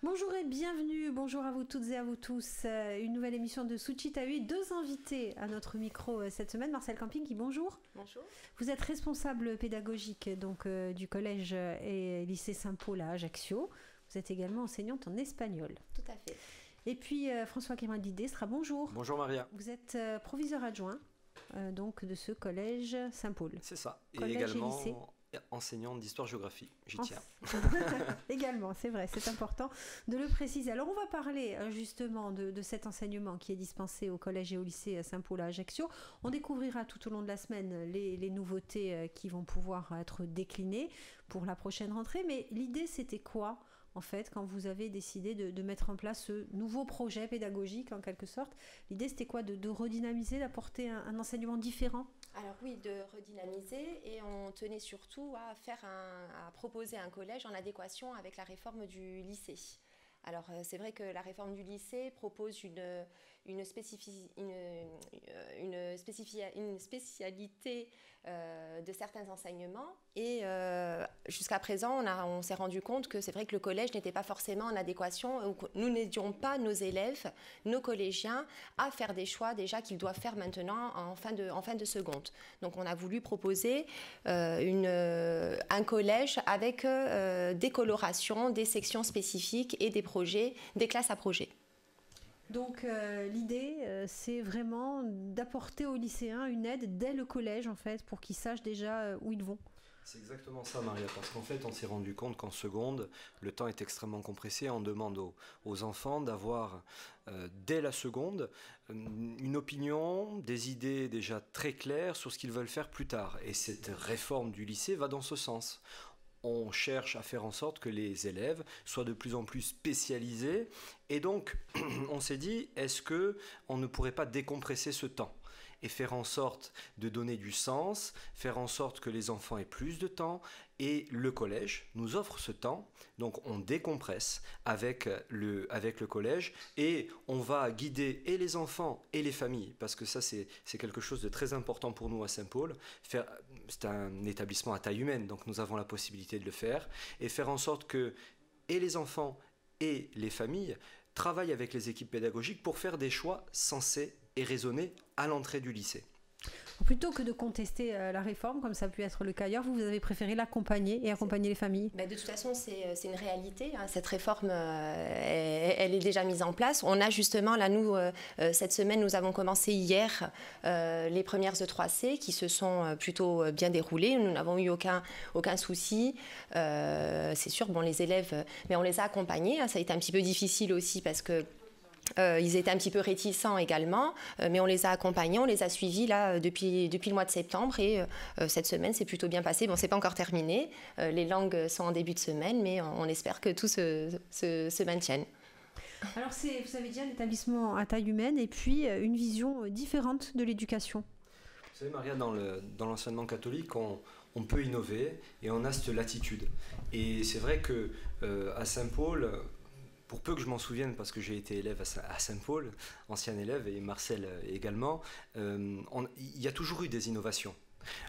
Bonjour et bienvenue, bonjour à vous toutes et à vous tous. Une nouvelle émission de Suchitaui. Deux invités à notre micro cette semaine. Marcel Camping, bonjour. Bonjour. Vous êtes responsable pédagogique donc, du collège et lycée Saint-Paul à Ajaccio. Vous êtes également enseignante en espagnol. Tout à fait. Et puis François Kérin-Didé sera bonjour. Bonjour Maria. Vous êtes proviseur adjoint donc de ce collège Saint-Paul. C'est ça. Collège et également lycée. Enseignante d'histoire-géographie, j'y tiens. Également, c'est vrai, c'est important de le préciser. Alors, on va parler justement de cet enseignement qui est dispensé au collège et au lycée Saint-Paul à Ajaccio. On découvrira tout au long de la semaine les nouveautés qui vont pouvoir être déclinées pour la prochaine rentrée. Mais l'idée, c'était quoi, en fait, quand vous avez décidé de mettre en place ce nouveau projet pédagogique, en quelque sorte? L'idée, c'était quoi? De redynamiser, d'apporter un enseignement différent? Alors oui, de redynamiser, et on tenait surtout à proposer un collège en adéquation avec la réforme du lycée. Alors c'est vrai que la réforme du lycée propose une spécialité de certains enseignements, et jusqu'à présent on s'est rendu compte que c'est vrai que le collège n'était pas forcément en adéquation. Nous n'aidions pas nos élèves, nos collégiens, à faire des choix déjà qu'ils doivent faire maintenant en fin de seconde. Donc on a voulu proposer un collège avec des colorations, des sections spécifiques et des projets, des classes à projets. Donc l'idée, c'est vraiment d'apporter aux lycéens une aide dès le collège, en fait, pour qu'ils sachent déjà où ils vont. C'est exactement ça, Maria, parce qu'en fait, on s'est rendu compte qu'en seconde, le temps est extrêmement compressé. On demande aux enfants d'avoir, dès la seconde, une opinion, des idées déjà très claires sur ce qu'ils veulent faire plus tard. Et cette réforme du lycée va dans ce sens. On cherche à faire en sorte que les élèves soient de plus en plus spécialisés. Et donc, on s'est dit, est-ce qu'on ne pourrait pas décompresser ce temps et faire en sorte de donner du sens, faire en sorte que les enfants aient plus de temps, et le collège nous offre ce temps, donc on décompresse avec le collège, et on va guider et les enfants et les familles, parce que ça c'est quelque chose de très important pour nous à Saint-Paul. C'est un établissement à taille humaine, donc nous avons la possibilité de le faire, et faire en sorte que et les enfants et les familles travaillent avec les équipes pédagogiques pour faire des choix sensés et raisonnés à l'entrée du lycée. Plutôt que de contester la réforme, comme ça a pu être le cas ailleurs, vous avez préféré l'accompagner et accompagner les familles? De toute façon, c'est une réalité. Cette réforme, elle est déjà mise en place. On a justement, là, nous, cette semaine, nous avons commencé hier les premières E3C qui se sont plutôt bien déroulées. Nous n'avons eu aucun souci. C'est sûr, bon, les élèves, mais on les a accompagnés. Ça a été un petit peu difficile aussi parce que ils étaient un petit peu réticents également, mais on les a accompagnés, on les a suivis là, depuis le mois de septembre, et cette semaine c'est plutôt bien passé. Bon, c'est pas encore terminé, les langues sont en début de semaine, mais on espère que tout se maintienne. Alors vous avez dit un établissement à taille humaine et puis une vision différente de l'éducation. Vous savez, Maria, dans l'enseignement catholique, on peut innover et on a cette latitude. Et c'est vrai qu'à Saint-Paul, pour peu que je m'en souvienne, parce que j'ai été élève à Saint-Paul, ancien élève, et Marcel également, il y a toujours eu des innovations,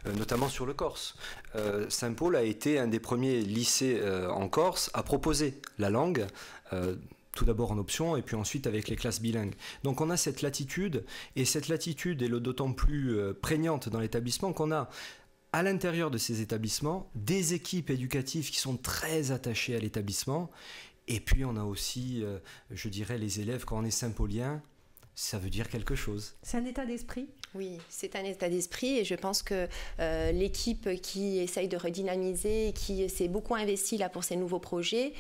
notamment sur le Corse. Saint-Paul a été un des premiers lycées en Corse à proposer la langue, tout d'abord en option, et puis ensuite avec les classes bilingues. Donc on a cette latitude, et cette latitude est d'autant plus prégnante dans l'établissement qu'on a, à l'intérieur de ces établissements, des équipes éducatives qui sont très attachées à l'établissement. Et puis on a aussi, je dirais, les élèves, quand on est Saint-Paulien, ça veut dire quelque chose. C'est un état d'esprit? Oui, c'est un état d'esprit, et je pense que l'équipe qui essaye de redynamiser, qui s'est beaucoup investie là pour ces nouveaux projets,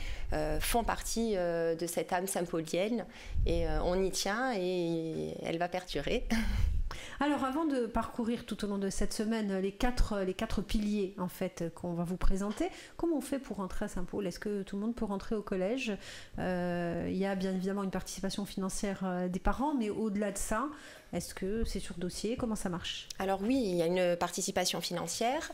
font partie de cette âme saint-paulienne, et on y tient, et elle va perdurer. Alors avant de parcourir tout au long de cette semaine les quatre piliers en fait qu'on va vous présenter, comment on fait pour rentrer à Saint-Paul? Est-ce que tout le monde peut rentrer au collège? Il y a bien évidemment une participation financière des parents, mais au-delà de ça, Est-ce que c'est sur dossier? Comment ça marche? Alors oui, il y a une participation financière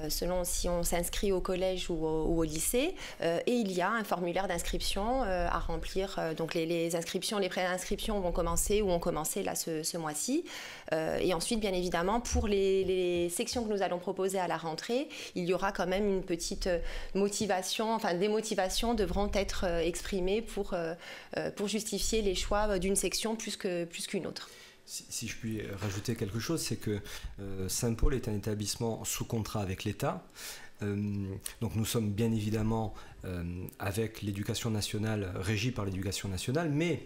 selon si on s'inscrit au collège ou au lycée, et il y a un formulaire d'inscription à remplir. Donc les inscriptions, les préinscriptions vont commencer ou ont commencé là ce mois-ci. Et ensuite, bien évidemment, pour les sections que nous allons proposer à la rentrée, il y aura quand même une petite motivation, enfin des motivations devront être exprimées pour justifier les choix d'une section plus qu'une autre. Si je puis rajouter quelque chose, c'est que Saint-Paul est un établissement sous contrat avec l'État. Donc nous sommes bien évidemment avec l'éducation nationale, régie par l'éducation nationale, mais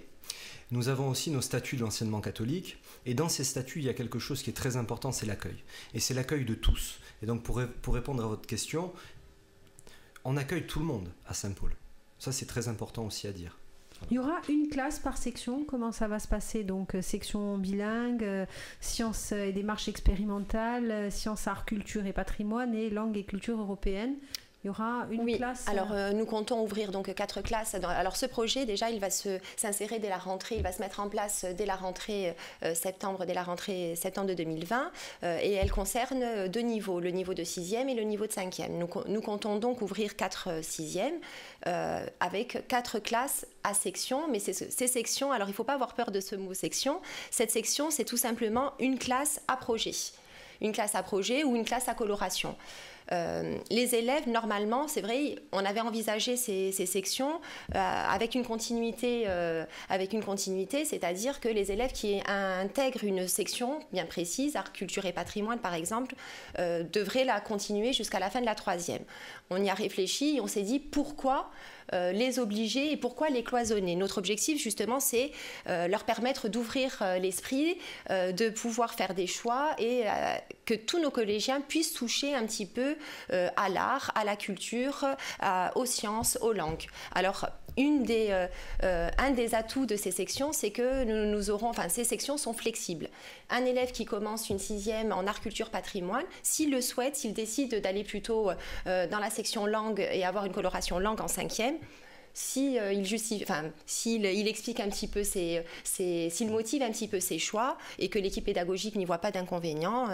nous avons aussi nos statuts de l'enseignement catholique, et dans ces statuts, il y a quelque chose qui est très important, c'est l'accueil. Et c'est l'accueil de tous. Et donc pour répondre à votre question, on accueille tout le monde à Saint-Paul. Ça, c'est très important aussi à dire. Il y aura une classe par section. Comment ça va se passer? Donc, section bilingue, sciences et démarches expérimentales, sciences, arts, culture et patrimoine, et langue et culture européenne. Il y aura une classe. Alors nous comptons ouvrir donc 4 classes. Alors ce projet déjà, il va s'insérer dès la rentrée, il va se mettre en place dès la rentrée septembre de 2020, et elle concerne 2 niveaux, le niveau de 6e et le niveau de 5e. Nous comptons donc ouvrir 4 6e avec 4 classes à section, mais ces sections, alors il ne faut pas avoir peur de ce mot section. Cette section, c'est tout simplement une classe à projet. Une classe à projet ou une classe à coloration. Les élèves, normalement, c'est vrai, on avait envisagé ces sections avec une continuité, c'est-à-dire que les élèves qui intègrent une section bien précise, art, culture et patrimoine par exemple, devraient la continuer jusqu'à la fin de la 3e. On y a réfléchi et on s'est dit pourquoi les obliger et pourquoi les cloisonner. Notre objectif justement, c'est leur permettre d'ouvrir l'esprit, de pouvoir faire des choix et que tous nos collégiens puissent toucher un petit peu à l'art, à la culture, aux sciences, aux langues. Alors, un des atouts de ces sections, c'est que ces sections sont flexibles. Un élève qui commence une 6e en art, culture, patrimoine, s'il le souhaite, s'il décide d'aller plutôt dans la section langue et avoir une coloration langue en 5e, s'il explique un petit peu s'il motive un petit peu ses choix et que l'équipe pédagogique n'y voit pas d'inconvénient,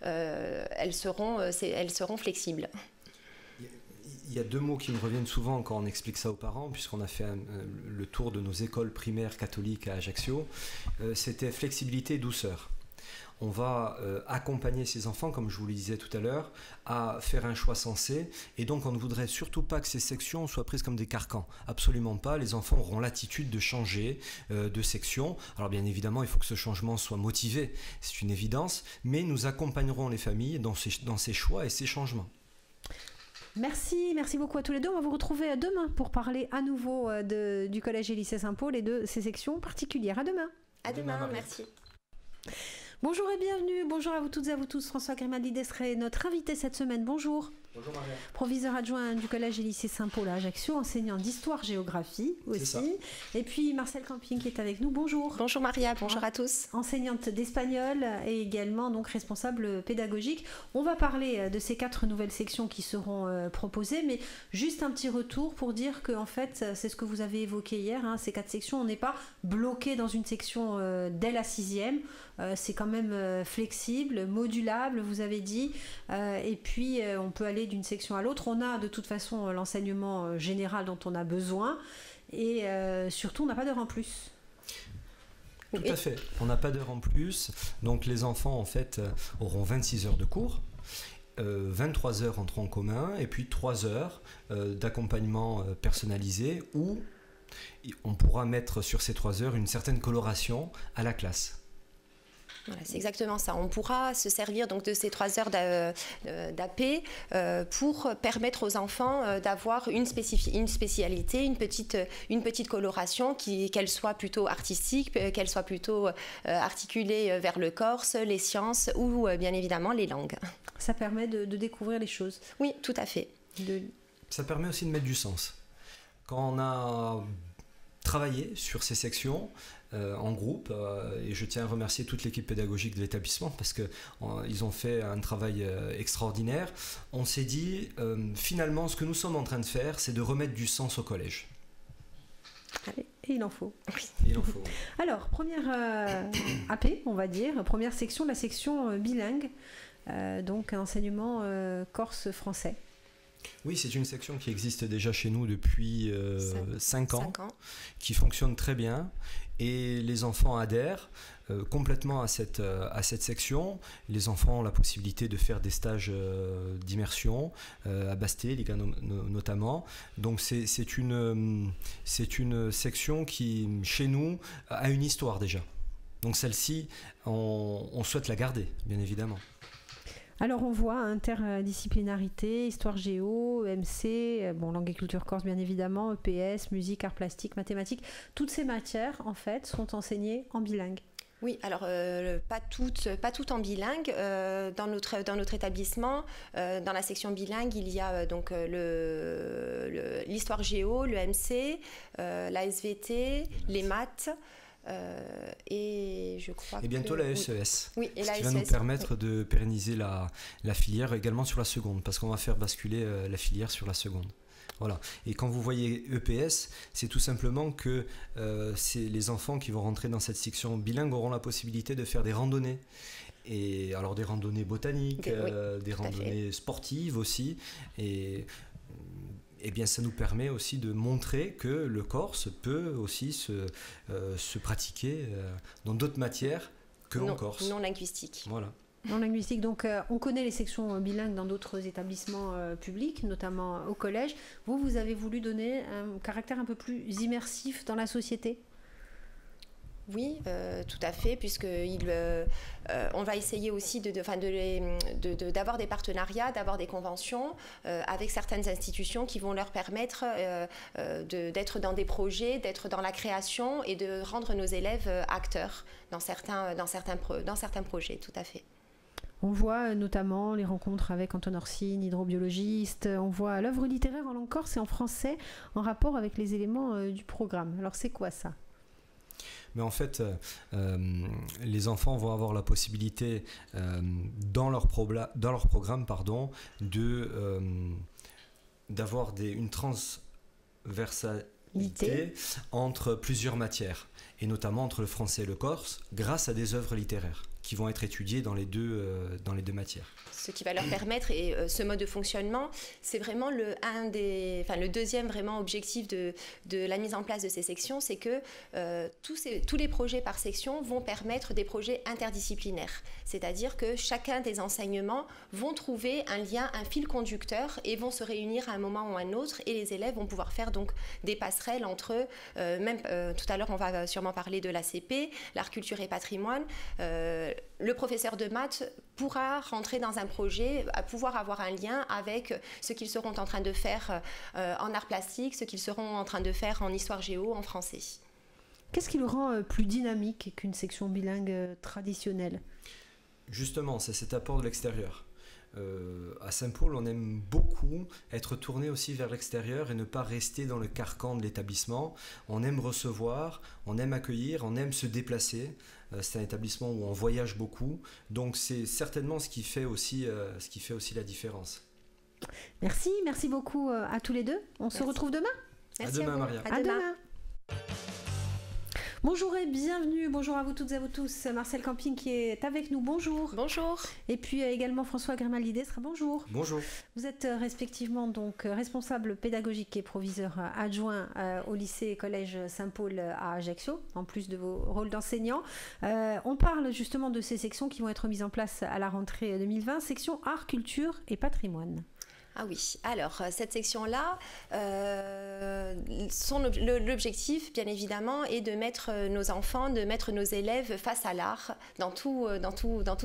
elles seront flexibles. Il y a 2 mots qui me reviennent souvent quand on explique ça aux parents, puisqu'on a fait le tour de nos écoles primaires catholiques à Ajaccio. C'était flexibilité et douceur. On va accompagner ces enfants, comme je vous le disais tout à l'heure, à faire un choix sensé. Et donc, on ne voudrait surtout pas que ces sections soient prises comme des carcans. Absolument pas. Les enfants auront l'attitude de changer de section. Alors, bien évidemment, il faut que ce changement soit motivé. C'est une évidence. Mais nous accompagnerons les familles dans ces choix et ces changements. Merci beaucoup à tous les deux. On va vous retrouver demain pour parler à nouveau du collège et lycée Saint-Paul et de ses sections particulières. À demain. À demain, merci. Bonjour et bienvenue. Bonjour à vous toutes et à vous tous. François Grimaldi-Destré, notre invité cette semaine. Bonjour. Bonjour Maria. Proviseur adjoint du collège et lycée Saint-Paul à Ajaccio, enseignant d'histoire-géographie aussi. Et puis Marcel Camping qui est avec nous. Bonjour. Bonjour Maria, bonjour à tous. Enseignante d'espagnol et également donc responsable pédagogique. On va parler de ces 4 nouvelles sections qui seront proposées, mais juste un petit retour pour dire que en fait, c'est ce que vous avez évoqué hier, ces 4 sections, on n'est pas bloqué dans une section dès la 6e. C'est quand même flexible, modulable, vous avez dit, et puis on peut aller d'une section à l'autre. On a de toute façon l'enseignement général dont on a besoin, et surtout on n'a pas d'heure en plus. Tout à fait, on n'a pas d'heure en plus, donc les enfants en fait auront 26 heures de cours. 23 heures en tronc commun et puis 3 heures d'accompagnement personnalisé où on pourra mettre sur ces 3 heures une certaine coloration à la classe. Voilà, c'est exactement ça. On pourra se servir donc de ces 3 heures d'AP pour permettre aux enfants d'avoir une spécialité, une petite coloration, qu'elle soit plutôt artistique, qu'elle soit plutôt articulée vers le corse, les sciences ou bien évidemment les langues. Ça permet de découvrir les choses. Oui, tout à fait. Ça permet aussi de mettre du sens. Quand on a travaillé sur ces sections, en groupe, et je tiens à remercier toute l'équipe pédagogique de l'établissement parce qu'ils ont fait un travail extraordinaire. On s'est dit, finalement, ce que nous sommes en train de faire, c'est de remettre du sens au collège. Allez. Et il en faut. Oui. Il en faut. Alors, première AP, on va dire, première section, la section bilingue, donc un enseignement corse-français. Oui, c'est une section qui existe déjà chez nous depuis 5 ans, 5 ans, qui fonctionne très bien et les enfants adhèrent complètement à cette section. Les enfants ont la possibilité de faire des stages d'immersion à Basté, notamment. Donc c'est une section qui, chez nous, a une histoire déjà. Donc celle-ci, on souhaite la garder, bien évidemment. Alors on voit interdisciplinarité, histoire géo, EMC, langue et culture corse bien évidemment, EPS, musique, arts plastiques, mathématiques. Toutes ces matières en fait sont enseignées en bilingue. Oui, alors pas toutes en bilingue. Dans notre établissement, dans la section bilingue, il y a donc l'histoire géo, le MC, la SVT, les maths. Et je crois et bientôt la SES, oui, et ce qui va nous permettre de pérenniser la filière également sur la seconde, parce qu'on va faire basculer la filière sur la seconde. Voilà. Et quand vous voyez EPS, c'est tout simplement que c'est les enfants qui vont rentrer dans cette section bilingue auront la possibilité de faire des randonnées. Et alors des randonnées botaniques, des randonnées sportives aussi. Et bien, ça nous permet aussi de montrer que le Corse peut aussi se pratiquer dans d'autres matières que en Corse. Non linguistique. Voilà. Non linguistique, donc on connaît les sections bilingues dans d'autres établissements publics, notamment au collège. Vous avez voulu donner un caractère un peu plus immersif dans la société ? Oui, tout à fait, puisqu'on va essayer aussi d'avoir des partenariats, d'avoir des conventions avec certaines institutions qui vont leur permettre d'être dans des projets, d'être dans la création et de rendre nos élèves acteurs dans certains projets, tout à fait. On voit notamment les rencontres avec Anton Orsine, hydrobiologiste. On voit l'œuvre littéraire en langue corse et en français en rapport avec les éléments du programme. Alors c'est quoi ça ? Mais en fait, les enfants vont avoir la possibilité, dans leur programme, d'avoir une transversalité entre plusieurs matières, et notamment entre le français et le corse, grâce à des œuvres littéraires qui vont être étudiées dans les deux matières. Ce qui va leur permettre, et ce mode de fonctionnement, c'est vraiment le deuxième vraiment objectif de la mise en place de ces sections, c'est que tous les projets par section vont permettre des projets interdisciplinaires. C'est-à-dire que chacun des enseignements vont trouver un lien, un fil conducteur et vont se réunir à un moment ou à un autre, et les élèves vont pouvoir faire donc des passerelles entre eux. Tout à l'heure, on va sûrement parler de l'ACP, l'art, culture et patrimoine. Le professeur de maths pourra rentrer dans un projet, à pouvoir avoir un lien avec ce qu'ils seront en train de faire en art plastique, ce qu'ils seront en train de faire en histoire géo, en français. Qu'est-ce qui le rend plus dynamique qu'une section bilingue traditionnelle ? Justement, c'est cet apport de l'extérieur. À Saint-Paul, on aime beaucoup être tourné aussi vers l'extérieur et ne pas rester dans le carcan de l'établissement. On aime recevoir, on aime accueillir, on aime se déplacer. C'est un établissement où on voyage beaucoup, donc c'est certainement ce qui fait aussi la différence. Merci beaucoup à tous les deux. On se retrouve demain. Merci à demain, Maria. À demain. Bonjour et bienvenue, bonjour à vous toutes et à vous tous. Marcel Camping qui est avec nous, bonjour. Bonjour. Et puis également François Grimaldi sera bonjour. Bonjour. Vous êtes respectivement donc responsable pédagogique et proviseur adjoint au lycée et collège Saint-Paul à Ajaccio, en plus de vos rôles d'enseignant. On parle justement de ces sections qui vont être mises en place à la rentrée 2020, section art, culture et patrimoine. Ah oui, alors cette section-là, l'objectif bien évidemment est de mettre nos enfants, de mettre nos élèves face à l'art dans tous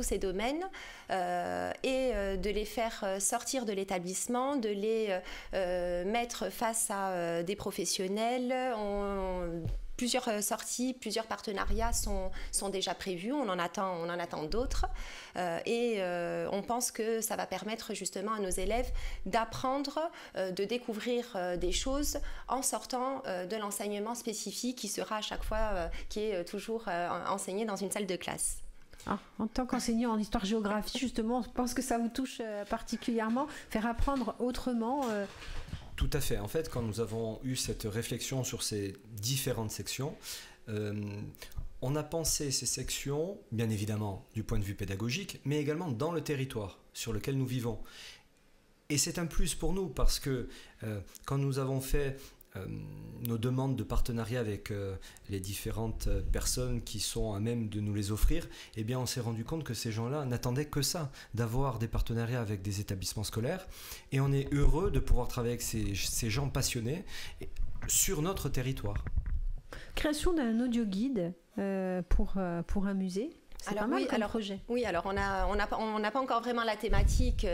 ces domaines et de les faire sortir de l'établissement, de les mettre face à des professionnels. Plusieurs sorties, plusieurs partenariats sont déjà prévus, on en attend d'autres et on pense que ça va permettre justement à nos élèves d'apprendre, de découvrir des choses en sortant de l'enseignement spécifique qui sera à chaque fois, qui est toujours enseigné dans une salle de classe. En tant qu'enseignant en histoire-géographie, justement, je pense que ça vous touche particulièrement, faire apprendre autrement Tout à fait. En fait, quand nous avons eu cette réflexion sur ces différentes sections, on a pensé ces sections, bien évidemment, du point de vue pédagogique, mais également dans le territoire sur lequel nous vivons. Et c'est un plus pour nous parce que quand nous avons fait nos demandes de partenariat avec les différentes personnes qui sont à même de nous les offrir, eh bien on s'est rendu compte que ces gens-là n'attendaient que ça, d'avoir des partenariats avec des établissements scolaires, et on est heureux de pouvoir travailler avec ces gens passionnés sur notre territoire. Création d'un audio guide pour un musée. C'est pas mal comme projet. Oui, alors on n'a pas encore vraiment la thématique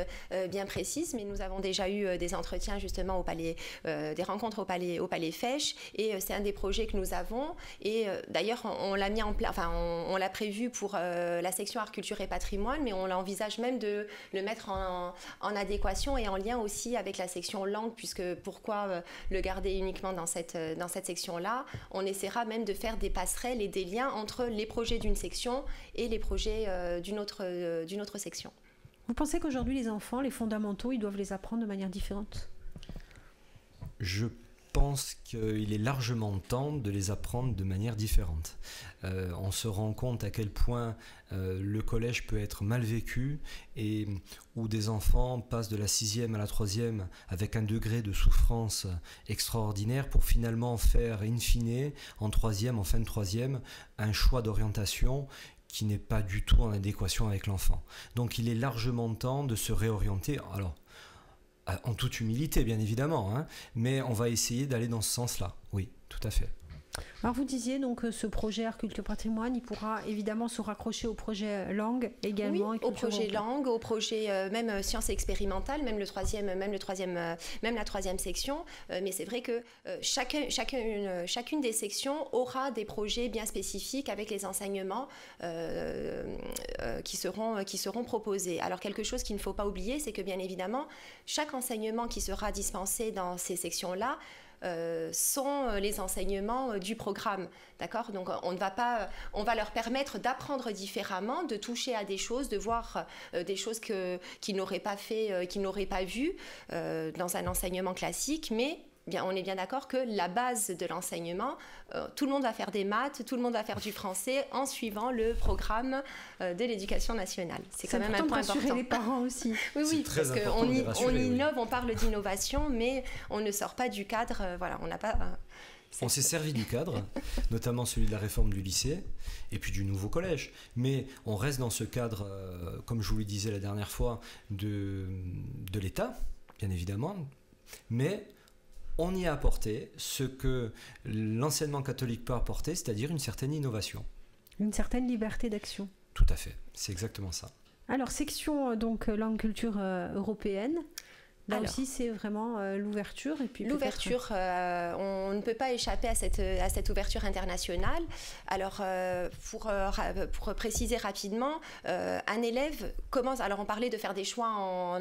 bien précise, mais nous avons déjà eu des entretiens justement au palais, des rencontres au palais Fesch, et c'est un des projets que nous avons. Et d'ailleurs, on l'a mis en place, enfin, on l'a prévu pour la section art, culture et patrimoine, mais on envisage même de le mettre en adéquation et en lien aussi avec la section langue, puisque pourquoi le garder uniquement dans cette section-là? On essaiera même de faire des passerelles et des liens entre les projets d'une section et les projets d'une autre section. Vous pensez qu'aujourd'hui, les enfants, les fondamentaux, ils doivent les apprendre de manière différente? Je pense qu'il est largement temps de les apprendre de manière différente. On se rend compte à quel point le collège peut être mal vécu, et où des enfants passent de la 6e à la 3e avec un degré de souffrance extraordinaire pour finalement faire, in fine, en 3e, en fin de 3e, un choix d'orientation qui n'est pas du tout en adéquation avec l'enfant. Donc il est largement temps de se réorienter, alors en toute humilité bien évidemment, hein, mais on va essayer d'aller dans ce sens-là, oui, tout à fait. Alors vous disiez donc que ce projet Art Culture Patrimoine, il pourra évidemment se raccrocher au projet langue également. Oui, au projet langue, au projet même sciences expérimentales, même la troisième section. Mais c'est vrai que chacune des sections aura des projets bien spécifiques avec les enseignements qui seront proposés. Alors quelque chose qu'il ne faut pas oublier, c'est que bien évidemment, chaque enseignement qui sera dispensé dans ces sections-là sont les enseignements du programme, d'accord? Donc on va leur permettre d'apprendre différemment, de toucher à des choses, de voir des choses qu'ils n'auraient pas fait, qu'ils n'auraient pas vues dans un enseignement classique, mais on est bien d'accord que la base de l'enseignement, tout le monde va faire des maths, tout le monde va faire du français en suivant le programme de l'éducation nationale. C'est quand même un point important. C'est rassurer les parents aussi. Oui, parce qu'on innove, on parle d'innovation, mais on ne sort pas du cadre. Voilà, on n'a pas... On s'est servi du cadre, notamment celui de la réforme du lycée et puis du nouveau collège. Mais on reste dans ce cadre, comme je vous le disais la dernière fois, de l'État, bien évidemment, mais on y a apporté ce que l'enseignement catholique peut apporter, c'est-à-dire une certaine innovation. Une certaine liberté d'action. Tout à fait, c'est exactement ça. Alors, section donc langue culture européenne. Là aussi, c'est vraiment l'ouverture. Et puis l'ouverture, on ne peut pas échapper à cette ouverture internationale. Alors, pour préciser rapidement, un élève commence... Alors, on parlait de faire des choix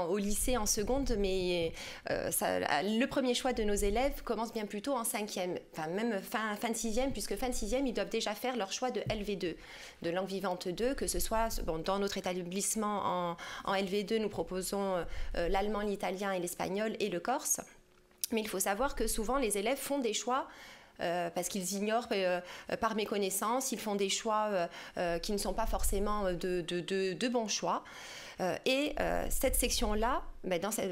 au lycée en seconde, mais le premier choix de nos élèves commence bien plus tôt en 5e, enfin même fin de 6e, puisque fin de 6e, ils doivent déjà faire leur choix de LV2, de langue vivante 2, que ce soit dans notre établissement en LV2, nous proposons l'allemand, l'italien et l'espagnol et le corse. Mais il faut savoir que souvent les élèves font des choix parce qu'ils ignorent par méconnaissance, ils font des choix qui ne sont pas forcément de bons choix. Et cette section-là,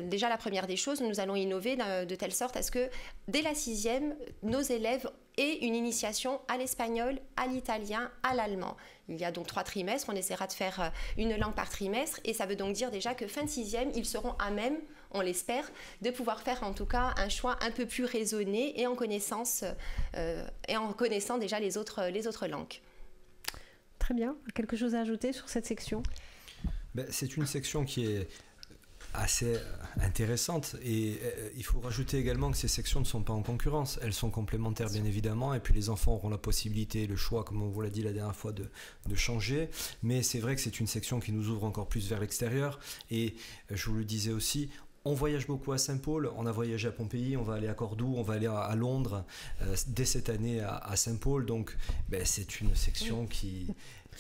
déjà la première des choses, nous allons innover de telle sorte à ce que dès la 6e, nos élèves aient une initiation à l'espagnol, à l'italien, à l'allemand. Il y a donc 3 trimestres, on essaiera de faire une langue par trimestre, et ça veut donc dire déjà que fin de 6e, ils seront à même, on l'espère, de pouvoir faire en tout cas un choix un peu plus raisonné et en connaissant déjà les autres langues. Très bien. Quelque chose à ajouter sur cette section ? C'est une section qui est assez intéressante, et il faut rajouter également que ces sections ne sont pas en concurrence, elles sont complémentaires bien évidemment, et puis les enfants auront la possibilité, le choix, comme on vous l'a dit la dernière fois, de changer. Mais c'est vrai que c'est une section qui nous ouvre encore plus vers l'extérieur, et je vous le disais aussi, On voyage beaucoup à Saint-Paul, on a voyagé à Pompéi, on va aller à Cordoue, on va aller à Londres dès cette année à Saint-Paul. Donc c'est une section qui...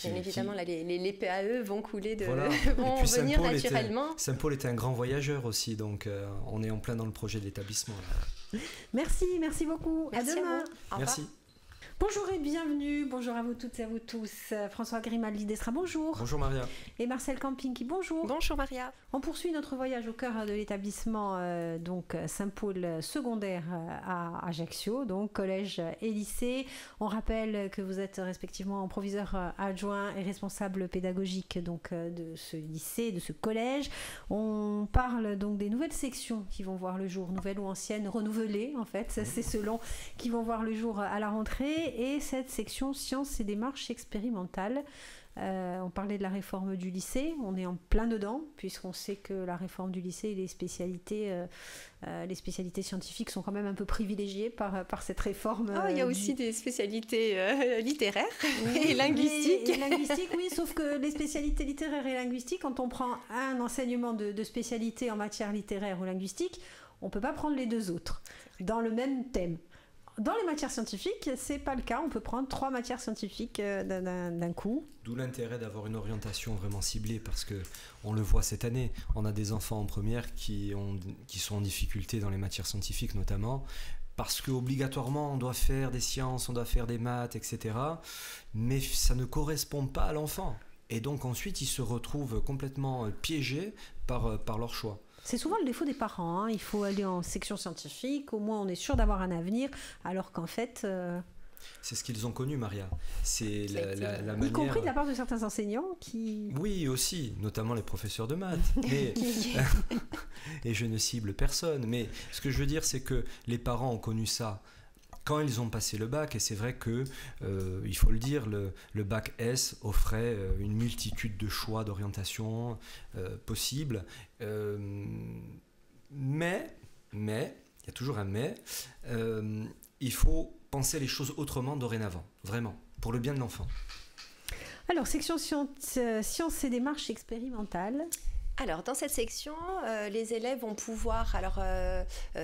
Bien évidemment, là, les PAE vont couler, voilà. vont venir naturellement. Saint-Paul était un grand voyageur aussi, donc on est en plein dans le projet de l'établissement. Merci beaucoup. Merci à demain. Merci. Bonjour et bienvenue, bonjour à vous toutes et à vous tous. François Grimaldi d'Estra, bonjour. Bonjour Maria. Et Marcel Campinki, bonjour. Bonjour Maria. On poursuit notre voyage au cœur de l'établissement donc Saint-Paul secondaire à Ajaccio, donc collège et lycée. On rappelle que vous êtes respectivement proviseur adjoint et responsable pédagogique donc de ce lycée, de ce collège. On parle donc des nouvelles sections qui vont voir le jour, nouvelles ou anciennes, renouvelées en fait, c'est selon, qui vont voir le jour à la rentrée. Et cette section sciences et démarches expérimentales. On parlait de la réforme du lycée, on est en plein dedans, puisqu'on sait que la réforme du lycée et les spécialités scientifiques sont quand même un peu privilégiées par cette réforme. Il y a aussi des spécialités littéraires et linguistiques. Et linguistiques, oui, sauf que les spécialités littéraires et linguistiques, quand on prend un enseignement de spécialité en matière littéraire ou linguistique, on ne peut pas prendre les deux autres dans le même thème. Dans les matières scientifiques, c'est pas le cas. On peut prendre 3 matières scientifiques d'un coup. D'où l'intérêt d'avoir une orientation vraiment ciblée, parce que on le voit cette année. On a des enfants en première qui sont en difficulté dans les matières scientifiques notamment, parce qu'obligatoirement on doit faire des sciences, on doit faire des maths, etc. Mais ça ne correspond pas à l'enfant. Et donc ensuite ils se retrouvent complètement piégés par leur choix. C'est souvent le défaut des parents, hein. Il faut aller en section scientifique, au moins on est sûr d'avoir un avenir, alors qu'en fait... C'est ce qu'ils ont connu, Maria. C'est la manière... Y compris de la part de certains enseignants qui... Oui, aussi, notamment les professeurs de maths. Mais... Et je ne cible personne, mais ce que je veux dire, c'est que les parents ont connu ça quand ils ont passé le bac, et c'est vrai que, il faut le dire, le bac S offrait une multitude de choix d'orientation possibles, mais, il y a toujours un mais, il faut penser les choses autrement dorénavant, vraiment, pour le bien de l'enfant. Alors, section sciences et démarches expérimentales. Alors, dans cette section, les élèves vont pouvoir... Alors,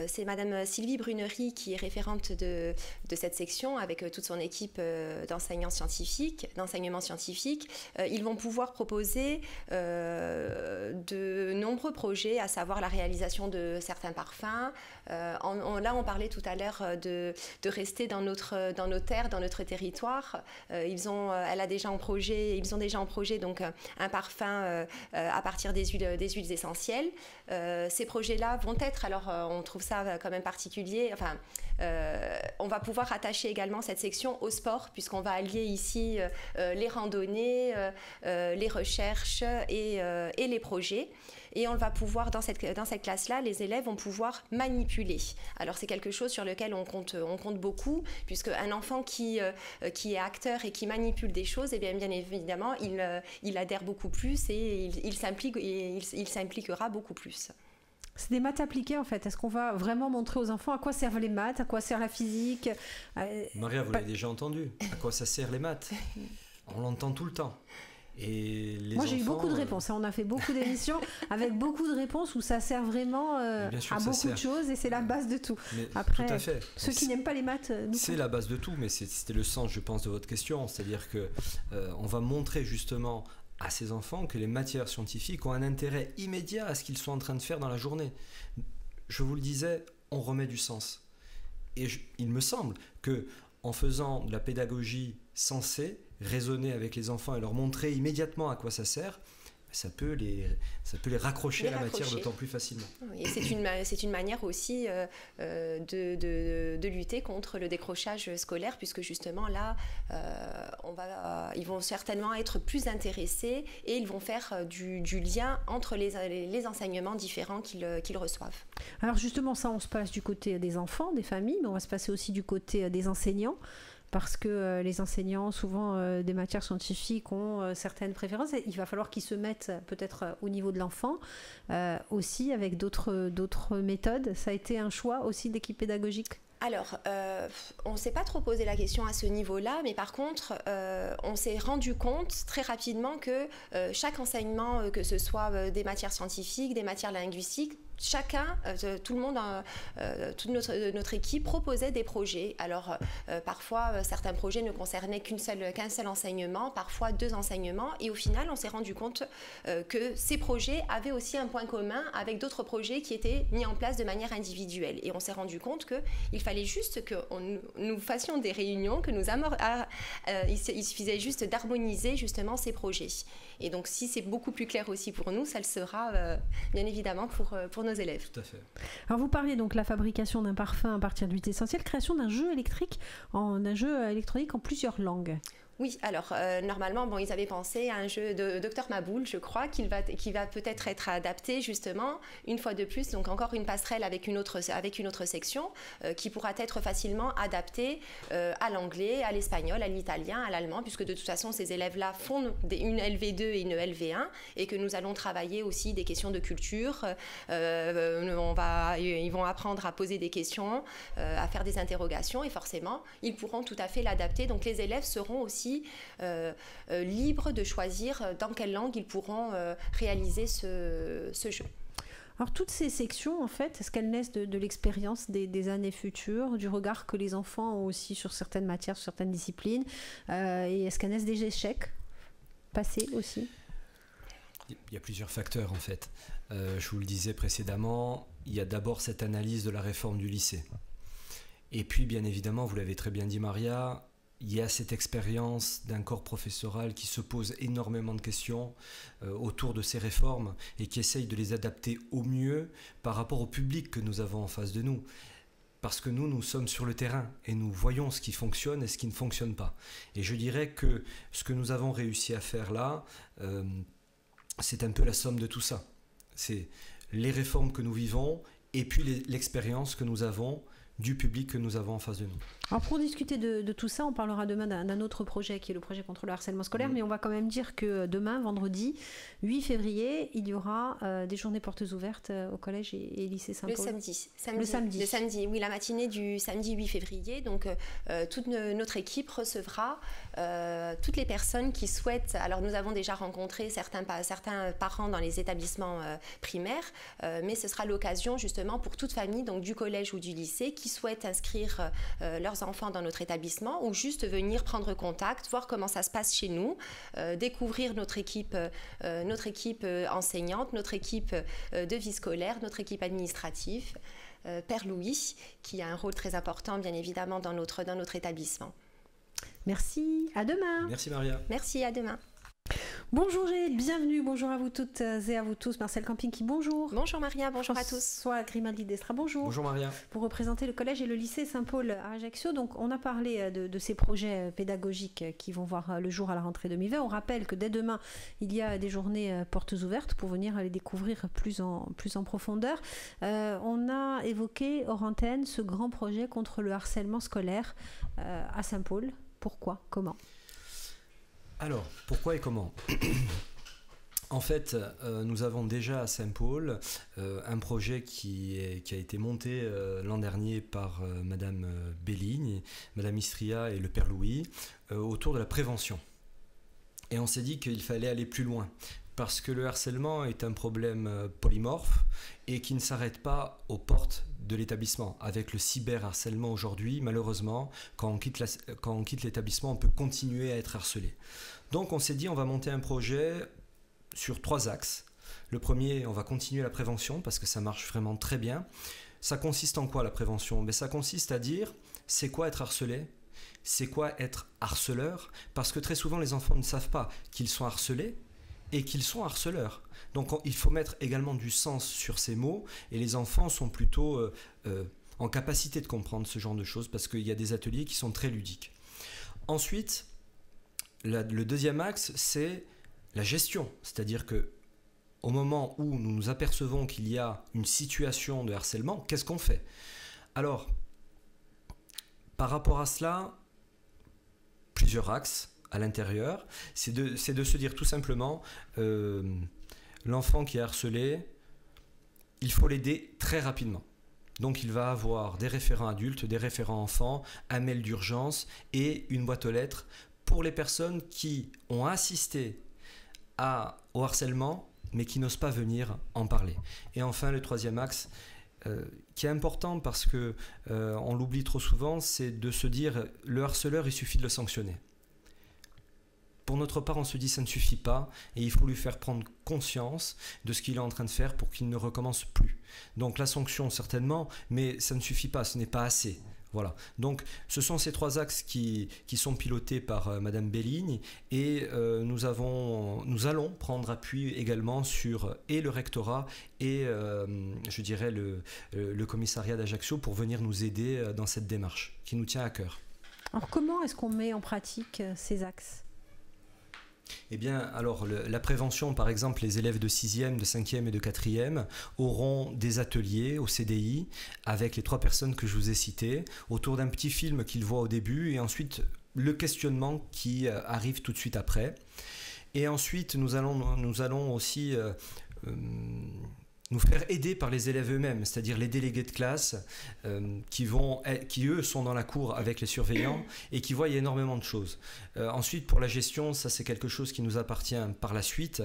c'est Madame Sylvie Brunery qui est référente de cette section avec toute son équipe d'enseignement scientifique. Ils vont pouvoir proposer de nombreux projets, à savoir la réalisation de certains parfums. Là, on parlait tout à l'heure de rester dans nos terres, dans notre territoire. Ils ont déjà en projet donc un parfum à partir des huiles essentielles. Ces projets-là vont être, alors on trouve ça quand même particulier, on va pouvoir attacher également cette section au sport, puisqu'on va allier ici les randonnées, les recherches et les projets. Et on va pouvoir, dans cette classe-là, les élèves vont pouvoir manipuler. Alors c'est quelque chose sur lequel on compte beaucoup, puisque un enfant qui est acteur et qui manipule des choses, et bien évidemment, il adhère beaucoup plus et il s'impliquera beaucoup plus. C'est des maths appliquées en fait. Est-ce qu'on va vraiment montrer aux enfants à quoi servent les maths, à quoi sert la physique? Maria, vous l'avez déjà entendu. À quoi ça sert les maths? On l'entend tout le temps. Et les j'ai eu beaucoup de réponses. On a fait beaucoup d'émissions avec beaucoup de réponses où ça sert vraiment à beaucoup de choses, et c'est la base de tout. Mais après, tout à fait. Ceux qui n'aiment pas les maths... c'est la base de tout, mais c'était le sens, je pense, de votre question. C'est-à-dire qu'on va montrer justement à ces enfants que les matières scientifiques ont un intérêt immédiat à ce qu'ils sont en train de faire dans la journée. Je vous le disais, on remet du sens. Et il me semble qu'en faisant de la pédagogie sensée, raisonner avec les enfants et leur montrer immédiatement à quoi ça sert, ça peut les raccrocher à la matière d'autant plus facilement. Et c'est une manière aussi de lutter contre le décrochage scolaire, puisque justement là, ils vont certainement être plus intéressés et ils vont faire du lien entre les enseignements différents qu'ils reçoivent. Alors justement, ça, on se passe du côté des enfants, des familles, mais on va se passer aussi du côté des enseignants. Parce que les enseignants, souvent des matières scientifiques, ont certaines préférences. Et il va falloir qu'ils se mettent peut-être au niveau de l'enfant, aussi avec d'autres méthodes. Ça a été un choix aussi de l'équipe pédagogique? Alors, on ne s'est pas trop posé la question à ce niveau-là, mais par contre, on s'est rendu compte très rapidement que chaque enseignement, que ce soit des matières scientifiques, des matières linguistiques, chacun, tout le monde, toute notre équipe proposait des projets. Alors parfois certains projets ne concernaient qu'un seul enseignement, parfois 2 enseignements, et au final on s'est rendu compte que ces projets avaient aussi un point commun avec d'autres projets qui étaient mis en place de manière individuelle. Et on s'est rendu compte qu'il fallait juste que nous fassions des réunions, que il suffisait juste d'harmoniser justement ces projets. Et donc si c'est beaucoup plus clair aussi pour nous, ça le sera bien évidemment pour nos élèves. Tout à fait. Alors vous parliez donc de la fabrication d'un parfum à partir d'huile essentielle, création d'un jeu électronique en plusieurs langues. Oui, alors normalement, bon, ils avaient pensé à un jeu de Dr Maboul, je crois, qui va peut-être être adapté justement une fois de plus, donc encore une passerelle avec une autre section qui pourra être facilement adaptée à l'anglais, à l'espagnol, à l'italien, à l'allemand, puisque de toute façon ces élèves-là font une LV2 et une LV1 et que nous allons travailler aussi des questions de culture. Ils vont apprendre à poser des questions, à faire des interrogations et forcément ils pourront tout à fait l'adapter. Donc les élèves seront aussi libres de choisir dans quelle langue ils pourront réaliser ce jeu. Alors toutes ces sections, en fait, est-ce qu'elles naissent de l'expérience des années futures, du regard que les enfants ont aussi sur certaines matières, sur certaines disciplines, et est-ce qu'elles naissent des échecs passés aussi? Il y a plusieurs facteurs en fait. Je vous le disais précédemment, il y a d'abord cette analyse de la réforme du lycée. Et puis bien évidemment, vous l'avez très bien dit Maria, il y a cette expérience d'un corps professoral qui se pose énormément de questions autour de ces réformes et qui essaye de les adapter au mieux par rapport au public que nous avons en face de nous. Parce que nous sommes sur le terrain et nous voyons ce qui fonctionne et ce qui ne fonctionne pas. Et je dirais que ce que nous avons réussi à faire là, c'est un peu la somme de tout ça. C'est les réformes que nous vivons et puis l'expérience que nous avons du public que nous avons en face de nous. Alors pour discuter de tout ça, on parlera demain d'un autre projet qui est le projet contre le harcèlement scolaire, mais on va quand même dire que demain, vendredi 8 février, il y aura des journées portes ouvertes au collège et lycée Saint-Paul. Le samedi, oui, la matinée du samedi 8 février. Donc toute notre équipe recevra toutes les personnes qui souhaitent. Alors nous avons déjà rencontré certains parents dans les établissements primaires, mais ce sera l'occasion justement pour toute famille, donc du collège ou du lycée, qui souhaitent inscrire leurs enfants dans notre établissement ou juste venir prendre contact, voir comment ça se passe chez nous, découvrir notre équipe enseignante, notre équipe de vie scolaire, notre équipe administrative, Père Louis, qui a un rôle très important bien évidemment dans notre établissement. Merci, à demain. Merci Maria. Merci, à demain. Bonjour et bienvenue, bonjour à vous toutes et à vous tous. Marcel Camping, bonjour. Bonjour Maria, bonjour à tous. Soit Grimaldi Destra, bonjour. Bonjour Maria. Pour représenter le collège et le lycée Saint-Paul à Ajaccio. Donc on a parlé de ces projets pédagogiques qui vont voir le jour à la rentrée 2020. On rappelle que dès demain, il y a des journées portes ouvertes pour venir les découvrir plus en profondeur. On a évoqué hors antenne ce grand projet contre le harcèlement scolaire à Saint-Paul. Pourquoi? Comment? Alors, pourquoi et comment? En fait, nous avons déjà à Saint-Paul un projet qui a été monté l'an dernier par Madame Belligne, Madame Istria et le Père Louis autour de la prévention. Et on s'est dit qu'il fallait aller plus loin parce que le harcèlement est un problème polymorphe et qui ne s'arrête pas aux portes de l'établissement. Avec le cyberharcèlement aujourd'hui, malheureusement, quand on quitte l'établissement, on peut continuer à être harcelé. Donc on s'est dit on va monter un projet sur 3 axes. Le premier, on va continuer la prévention parce que ça marche vraiment très bien. Ça consiste en quoi la prévention? Ça consiste à dire c'est quoi être harcelé? C'est quoi être harceleur? Parce que très souvent les enfants ne savent pas qu'ils sont harcelés et qu'ils sont harceleurs. Donc il faut mettre également du sens sur ces mots et les enfants sont plutôt en capacité de comprendre ce genre de choses parce qu'il y a des ateliers qui sont très ludiques. Ensuite, le deuxième axe, c'est la gestion. C'est-à-dire que au moment où nous nous apercevons qu'il y a une situation de harcèlement, qu'est-ce qu'on fait? Alors, par rapport à cela, plusieurs axes à l'intérieur. C'est de se dire tout simplement, l'enfant qui est harcelé, il faut l'aider très rapidement. Donc il va avoir des référents adultes, des référents enfants, un mail d'urgence et une boîte aux lettres pour les personnes qui ont assisté au harcèlement mais qui n'osent pas venir en parler. Et enfin, le troisième axe, qui est important parce qu'on l'oublie trop souvent, c'est de se dire, le harceleur, il suffit de le sanctionner. Pour notre part, on se dit ça ne suffit pas et il faut lui faire prendre conscience de ce qu'il est en train de faire pour qu'il ne recommence plus. Donc la sanction certainement, mais ça ne suffit pas, ce n'est pas assez. Voilà. Donc ce sont ces trois axes qui sont pilotés par Madame Belligne et nous allons prendre appui également sur et le rectorat et je dirais le commissariat d'Ajaccio pour venir nous aider dans cette démarche qui nous tient à cœur. Alors comment est-ce qu'on met en pratique ces axes ? Eh bien, alors, la prévention, par exemple, les élèves de 6e, de 5e et de 4e auront des ateliers au CDI avec les 3 personnes que je vous ai citées, autour d'un petit film qu'ils voient au début et ensuite le questionnement qui arrive tout de suite après. Et ensuite, nous allons aussi nous faire aider par les élèves eux-mêmes, c'est-à-dire les délégués de classe qui eux sont dans la cour avec les surveillants et qui voient énormément de choses. Ensuite, pour la gestion, ça c'est quelque chose qui nous appartient par la suite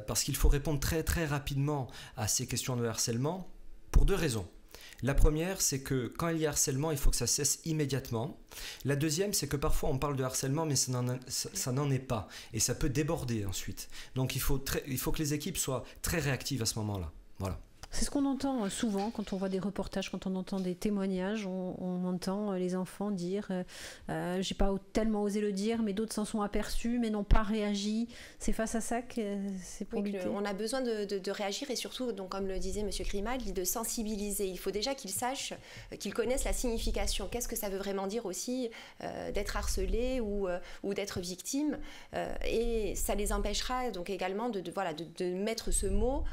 parce qu'il faut répondre très très rapidement à ces questions de harcèlement pour 2 raisons. La première, c'est que quand il y a harcèlement, il faut que ça cesse immédiatement. La deuxième, c'est que parfois on parle de harcèlement, mais ça n'en est pas. Et ça peut déborder ensuite. Donc il faut que les équipes soient très réactives à ce moment-là. Voilà. C'est ce qu'on entend souvent quand on voit des reportages, quand on entend des témoignages, on entend les enfants dire j'ai pas tellement osé le dire, mais d'autres s'en sont aperçus, mais n'ont pas réagi. C'est face à ça que c'est pour lutter. On a besoin de réagir et surtout, donc, comme le disait M. Grimal, de sensibiliser. Il faut déjà qu'ils sachent, qu'ils connaissent la signification. Qu'est-ce que ça veut vraiment dire aussi d'être harcelé ou d'être victime et ça les empêchera donc également de mettre ce mot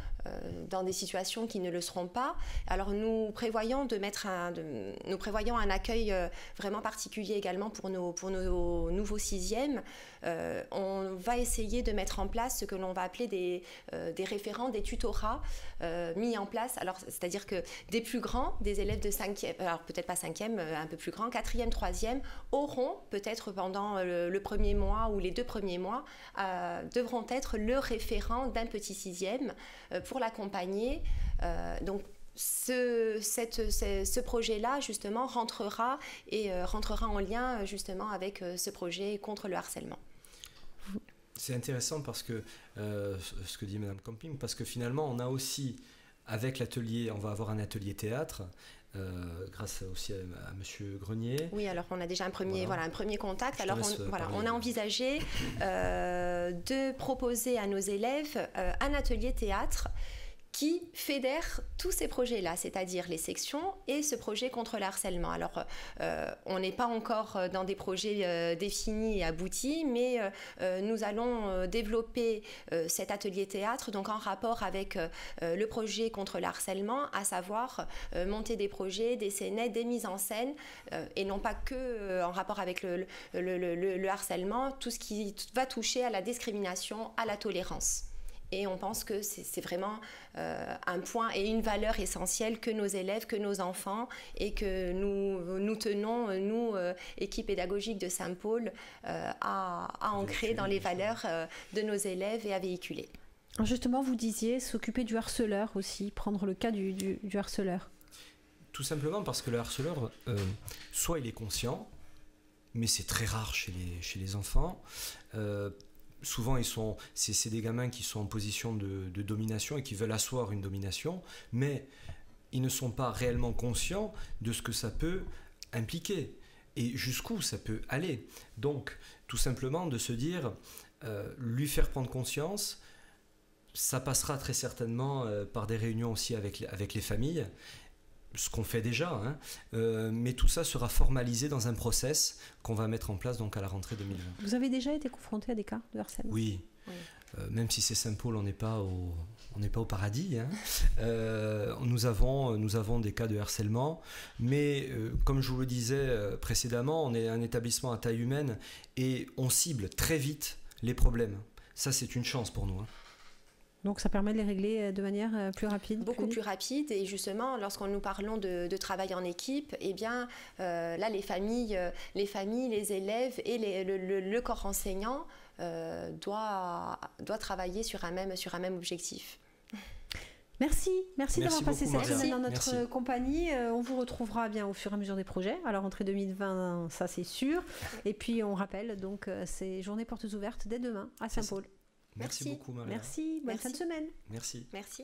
dans des situations qui ne le seront pas. Alors nous prévoyons un accueil vraiment particulier également pour nos nouveaux 6e. On va essayer de mettre en place ce que l'on va appeler des référents, des tutorats mis en place. Alors c'est-à-dire que des plus grands, des élèves de 5e, alors peut-être pas 5e, un peu plus grands, 4e, 3e, auront peut-être pendant le premier mois ou les 2 premiers mois, devront être le référent d'un petit 6e pour l'accompagner. Donc ce projet-là justement rentrera en lien justement avec ce projet contre le harcèlement. C'est intéressant parce que ce que dit Madame Camping, parce que finalement on a aussi avec l'atelier, on va avoir un atelier théâtre. Grâce aussi à Monsieur Grenier. Oui, alors on a déjà un premier contact. Alors on a envisagé de proposer à nos élèves un atelier théâtre qui fédère tous ces projets-là, c'est-à-dire les sections et ce projet contre le harcèlement. Alors, on n'est pas encore dans des projets définis et aboutis, mais nous allons développer cet atelier théâtre, donc en rapport avec le projet contre le harcèlement, à savoir monter des projets, des scénettes, des mises en scène, et non pas que en rapport avec le harcèlement, tout ce qui va toucher à la discrimination, à la tolérance. Et on pense que c'est vraiment un point et une valeur essentielle que nos élèves, que nos enfants et que nous tenons, nous, équipe pédagogique de Saint-Paul, à ancrer dans les valeurs de nos élèves et à véhiculer. Justement, vous disiez s'occuper du harceleur aussi, prendre le cas du harceleur. Tout simplement parce que le harceleur, soit il est conscient, mais c'est très rare chez les enfants. Souvent, c'est des gamins qui sont en position de domination et qui veulent asseoir une domination, mais ils ne sont pas réellement conscients de ce que ça peut impliquer et jusqu'où ça peut aller. Donc, tout simplement de se dire, lui faire prendre conscience, ça passera très certainement par des réunions aussi avec les familles, ce qu'on fait déjà, hein, mais tout ça sera formalisé dans un process qu'on va mettre en place donc à la rentrée 2020. Vous avez déjà été confronté à des cas de harcèlement ? Oui. Même si c'est Saint-Paul, on n'est pas au paradis. Hein. Nous avons des cas de harcèlement, mais comme je vous le disais précédemment, on est un établissement à taille humaine et on cible très vite les problèmes. Ça, c'est une chance pour nous. Hein. Donc ça permet de les régler de manière plus rapide. Beaucoup plus rapide. Et justement, lorsqu'on nous parlons de travail en équipe, eh bien, là, les familles, les élèves et le corps enseignant doit travailler sur un même objectif. Merci d'avoir passé cette semaine dans notre Merci. compagnie. On vous retrouvera bien au fur et à mesure des projets. À la rentrée 2020, ça c'est sûr. Et puis on rappelle donc ces journées portes ouvertes dès demain à Saint-Paul. Merci beaucoup, Maria. Merci, bonne fin de semaine. Merci. Merci.